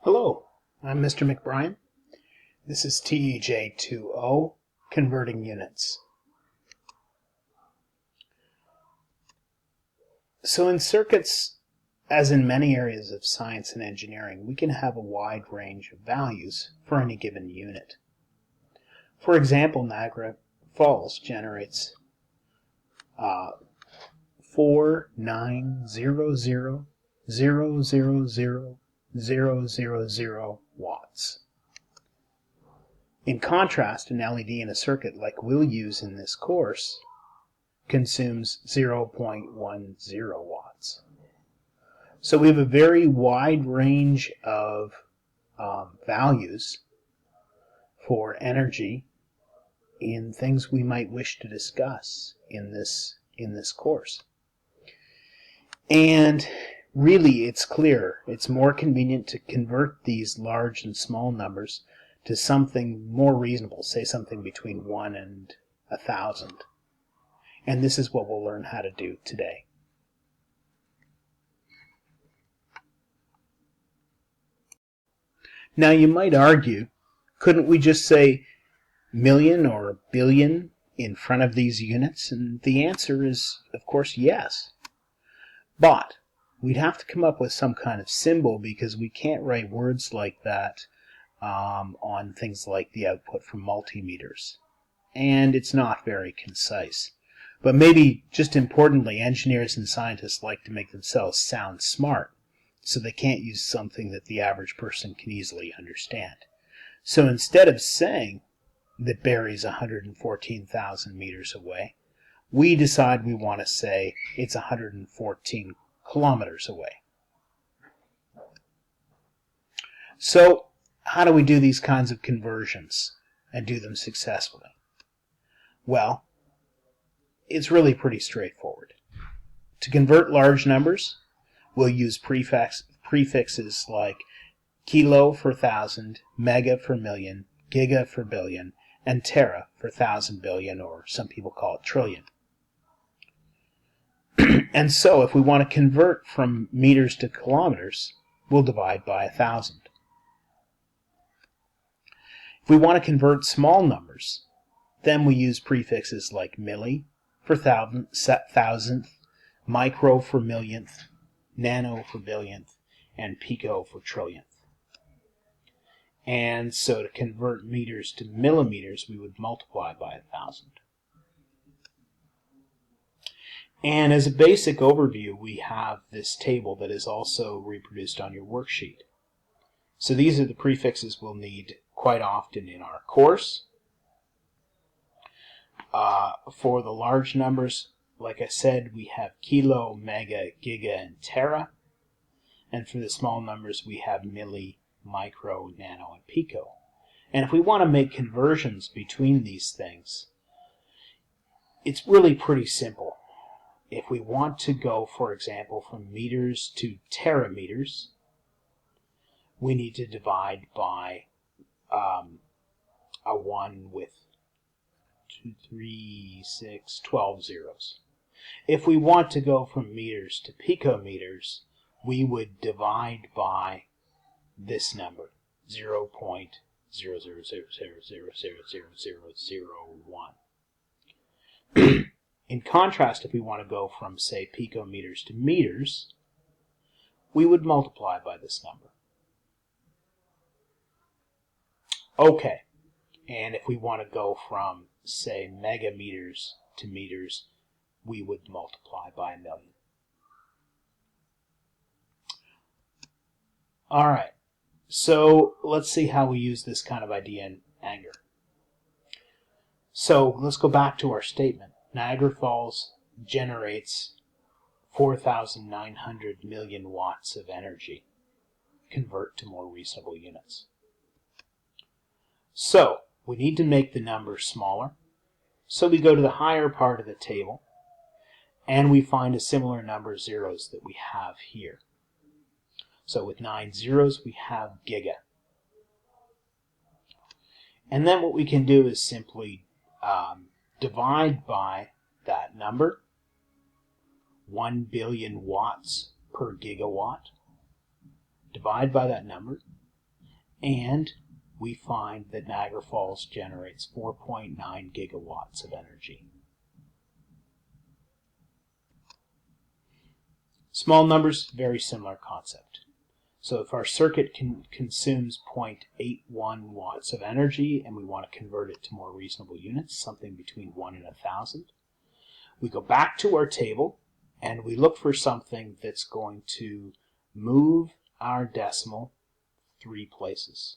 Hello, I'm Mr. McBrien. This is TEJ20, Converting Units. So in circuits, as in many areas of science and engineering, we can have a wide range of values for any given unit. For example, Niagara Falls generates 4,900,000,000 watts. In contrast, an LED in a circuit like we'll use in this course consumes 0.10 watts. So we have a very wide range of values for energy in things we might wish to discuss in this course. And really, it's clear, it's more convenient to convert these large and small numbers to something more reasonable, say something between 1 and 1,000. And this is what we'll learn how to do today. Now you might argue, couldn't we just say million or billion in front of these units? And the answer is, of course, yes. But we'd have to come up with some kind of symbol because we can't write words like that on things like the output from multimeters. And it's not very concise. But maybe, just importantly, engineers and scientists like to make themselves sound smart, so they can't use something that the average person can easily understand. So instead of saying that Barrie's 114,000 meters away, we decide we want to say it's 114 kilometers away. So how do we do these kinds of conversions and do them successfully? Well, it's really pretty straightforward. To convert large numbers, we'll use prefixes like kilo for thousand, mega for million, giga for billion, and tera for thousand billion, or some people call it trillion. And so if we want to convert from meters to kilometers, we'll divide by 1,000. If we want to convert small numbers, then we use prefixes like milli for thousandth, micro for millionth, nano for billionth, and pico for trillionth. And so to convert meters to millimeters, we would multiply by 1,000. And as a basic overview, we have this table that is also reproduced on your worksheet. So these are the prefixes we'll need quite often in our course. For the large numbers, like I said, we have kilo, mega, giga, and tera. And for the small numbers, we have milli, micro, nano, and pico. And if we want to make conversions between these things, it's really pretty simple. If we want to go, for example, from meters to terameters, we need to divide by a 1 with 2, 3, 6, 12 zeros. If we want to go from meters to picometers, we would divide by this number, 0.000000001. In contrast, if we want to go from, say, picometers to meters, we would multiply by this number. Okay, and if we want to go from, say, megameters to meters, we would multiply by 1,000,000. All right, so let's see how we use this kind of idea in anger. So let's go back to our statement. Niagara Falls generates 4,900 million watts of energy. Convert to more reasonable units. So we need to make the number smaller. So we go to the higher part of the table and we find a similar number of zeros that we have here. So with 9 zeros we have giga. And then what we can do is simply divide by that number, 1 billion watts per gigawatt. Divide by that number, and we find that Niagara Falls generates 4.9 gigawatts of energy. Small numbers, very similar concept. So if our circuit consumes 0.81 watts of energy and we want to convert it to more reasonable units, something between 1 and 1,000, we go back to our table and we look for something that's going to move our decimal 3 places.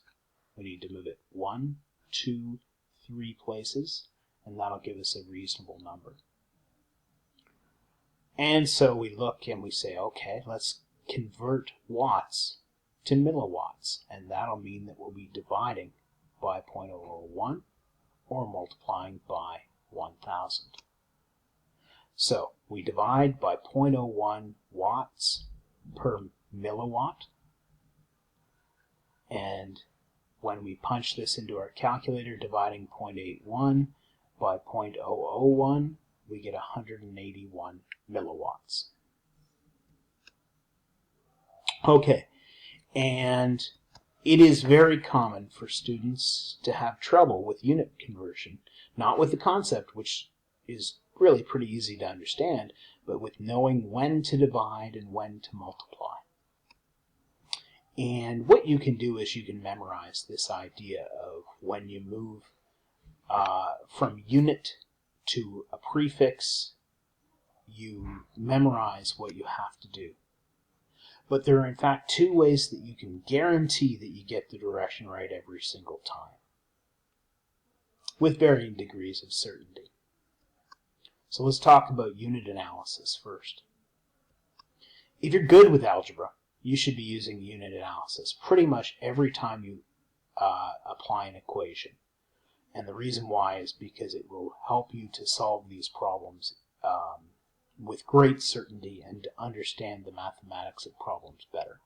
We need to move it 1, 2, 3 places, and that'll give us a reasonable number. And so we look and we say, okay, let's convert watts to milliwatts, and that'll mean that we'll be dividing by 0.001 or multiplying by 1,000. So we divide by 0.01 watts per milliwatt, and when we punch this into our calculator, dividing 0.81 by 0.001, we get 181 milliwatts. Okay, and it is very common for students to have trouble with unit conversion, not with the concept, which is really pretty easy to understand, but with knowing when to divide and when to multiply. And what you can do is you can memorize this idea of when you move from unit to a prefix, you memorize what you have to do. But there are in fact 2 ways that you can guarantee that you get the direction right every single time, with varying degrees of certainty. So let's talk about unit analysis first. If you're good with algebra, you should be using unit analysis pretty much every time you apply an equation. And the reason why is because it will help you to solve these problems with great certainty and to understand the mathematics of problems better.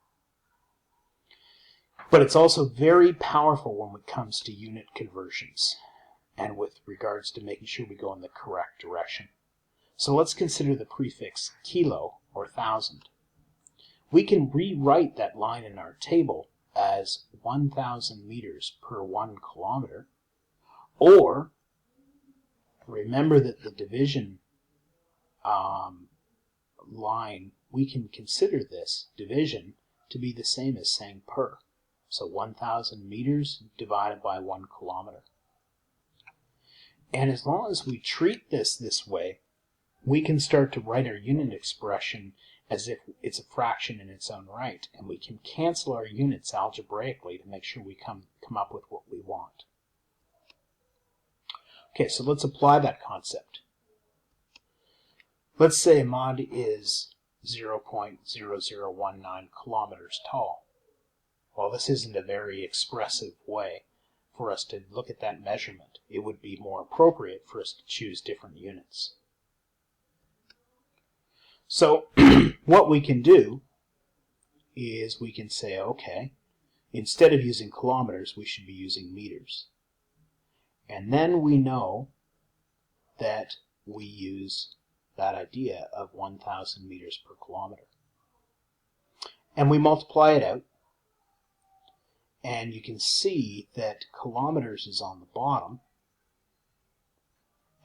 But it's also very powerful when it comes to unit conversions and with regards to making sure we go in the correct direction. So let's consider the prefix kilo or 1,000. We can rewrite that line in our table as 1,000 meters per 1 kilometer, or remember that the division line, we can consider this division to be the same as saying per. So 1,000 meters divided by 1 kilometer. And as long as we treat this way, we can start to write our unit expression as if it's a fraction in its own right, and we can cancel our units algebraically to make sure we come up with what we want. Okay, so let's apply that concept. Let's say a mod is 0.0019 kilometers tall. Well, this isn't a very expressive way for us to look at that measurement. It would be more appropriate for us to choose different units. So what we can do is we can say, okay, instead of using kilometers, we should be using meters. And then we know that we use that idea of 1,000 meters per kilometer. And we multiply it out, and you can see that kilometers is on the bottom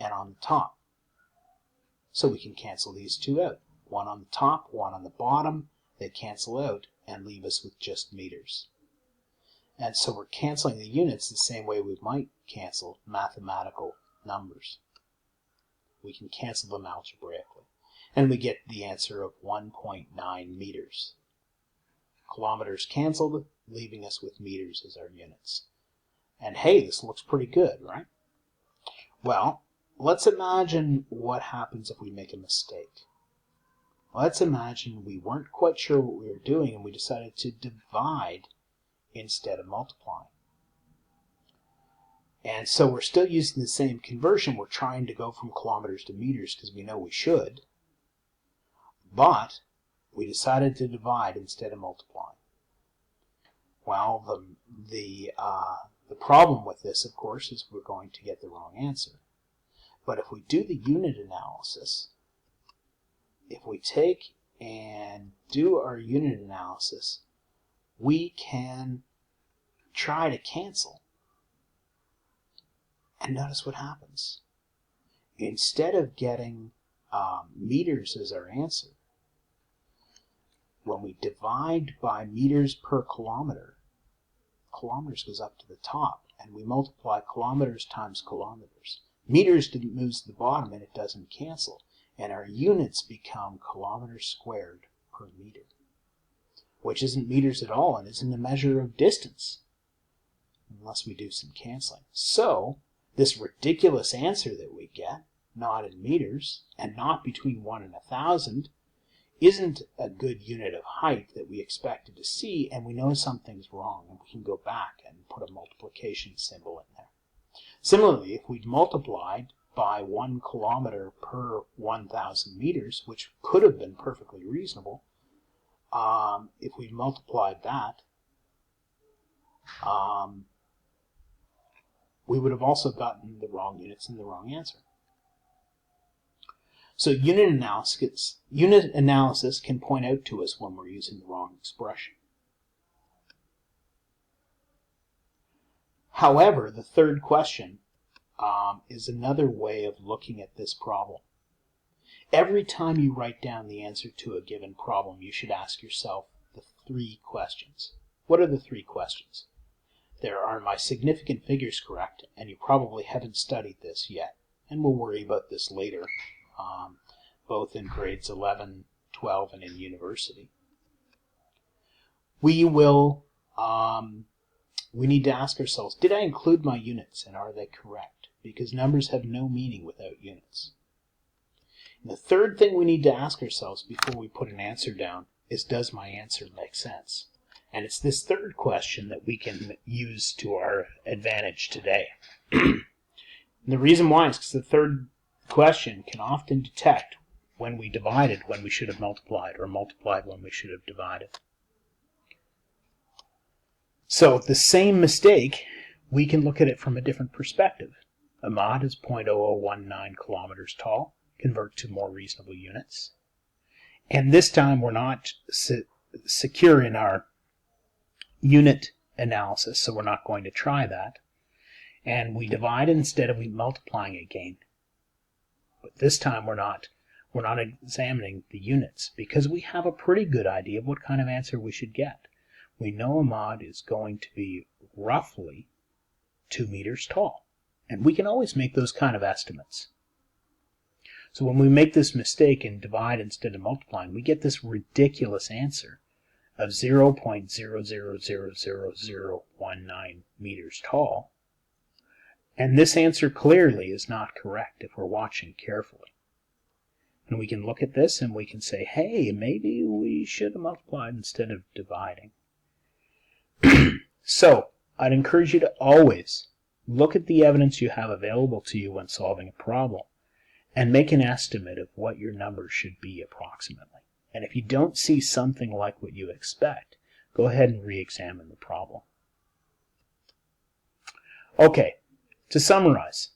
and on the top. So we can cancel these 2 out. 1 on the top, 1 on the bottom. They cancel out and leave us with just meters. And so we're canceling the units the same way we might cancel mathematical numbers. We can cancel them algebraically. And we get the answer of 1.9 meters. Kilometers canceled, leaving us with meters as our units. And hey, this looks pretty good, right? Well, let's imagine what happens if we make a mistake. Let's imagine we weren't quite sure what we were doing and we decided to divide instead of multiplying. And so we're still using the same conversion. We're trying to go from kilometers to meters because we know we should. But we decided to divide instead of multiplying. Well, the problem with this, of course, is we're going to get the wrong answer. But if we do the unit analysis, if we take and do our unit analysis, we can try to cancel. And notice what happens. Instead of getting meters as our answer, when we divide by meters per kilometer, kilometers goes up to the top, and we multiply kilometers times kilometers. Meters moves to the bottom, and it doesn't cancel, and our units become kilometers squared per meter, which isn't meters at all, and isn't a measure of distance, unless we do some canceling. So, this ridiculous answer that we get, not in meters, and not between 1 and 1,000, isn't a good unit of height that we expected to see, and we know something's wrong, and we can go back and put a multiplication symbol in there. Similarly, if we'd multiplied by 1 kilometer per 1,000 meters, which could have been perfectly reasonable, if we multiplied that, we would have also gotten the wrong units and the wrong answer. So unit analysis can point out to us when we're using the wrong expression. However, the third question is another way of looking at this problem. Every time you write down the answer to a given problem, you should ask yourself the 3 questions. What are the 3 questions? Are my significant figures correct? And you probably haven't studied this yet, and we'll worry about this later, both in grades 11, 12, and in university. We need to ask ourselves, did I include my units, and are they correct? Because numbers have no meaning without units. And the third thing we need to ask ourselves before we put an answer down is, does my answer make sense? And it's this third question that we can use to our advantage today. And the reason why is because the third question can often detect when we divided when we should have multiplied, or multiplied when we should have divided. So the same mistake, we can look at it from a different perspective. Ahmad is 0.0019 kilometers tall. Convert to more reasonable units. And this time we're not secure in our unit analysis, so we're not going to try that. And we divide instead of multiplying again. But this time we're not examining the units, because we have a pretty good idea of what kind of answer we should get. We know Ahmad is going to be roughly 2 meters tall, and we can always make those kind of estimates. So when we make this mistake and divide instead of multiplying, we get this ridiculous answer of 0.00000019 meters tall. And this answer clearly is not correct if we're watching carefully. And we can look at this and we can say, hey, maybe we should have multiplied instead of dividing. So, I'd encourage you to always look at the evidence you have available to you when solving a problem, and make an estimate of what your number should be approximately. And if you don't see something like what you expect, go ahead and re-examine the problem. Okay, to summarize,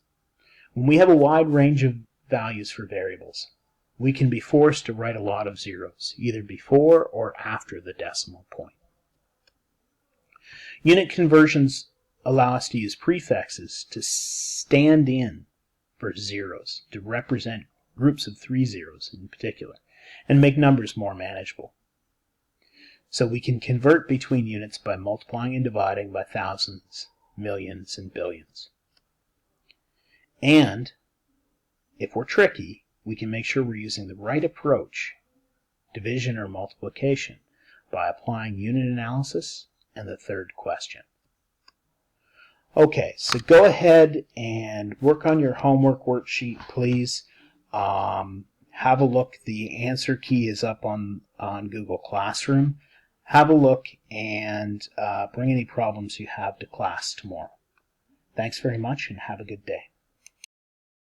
when we have a wide range of values for variables, we can be forced to write a lot of zeros, either before or after the decimal point. Unit conversions allow us to use prefixes to stand in for zeros, to represent groups of 3 zeros in particular, and make numbers more manageable. So we can convert between units by multiplying and dividing by thousands, millions, and billions. And if we're tricky, we can make sure we're using the right approach, division or multiplication, by applying unit analysis and the third question. Okay, so go ahead and work on your homework worksheet, please. Have a look. The answer key is up on Google Classroom. Have a look and bring any problems you have to class tomorrow. Thanks very much and have a good day.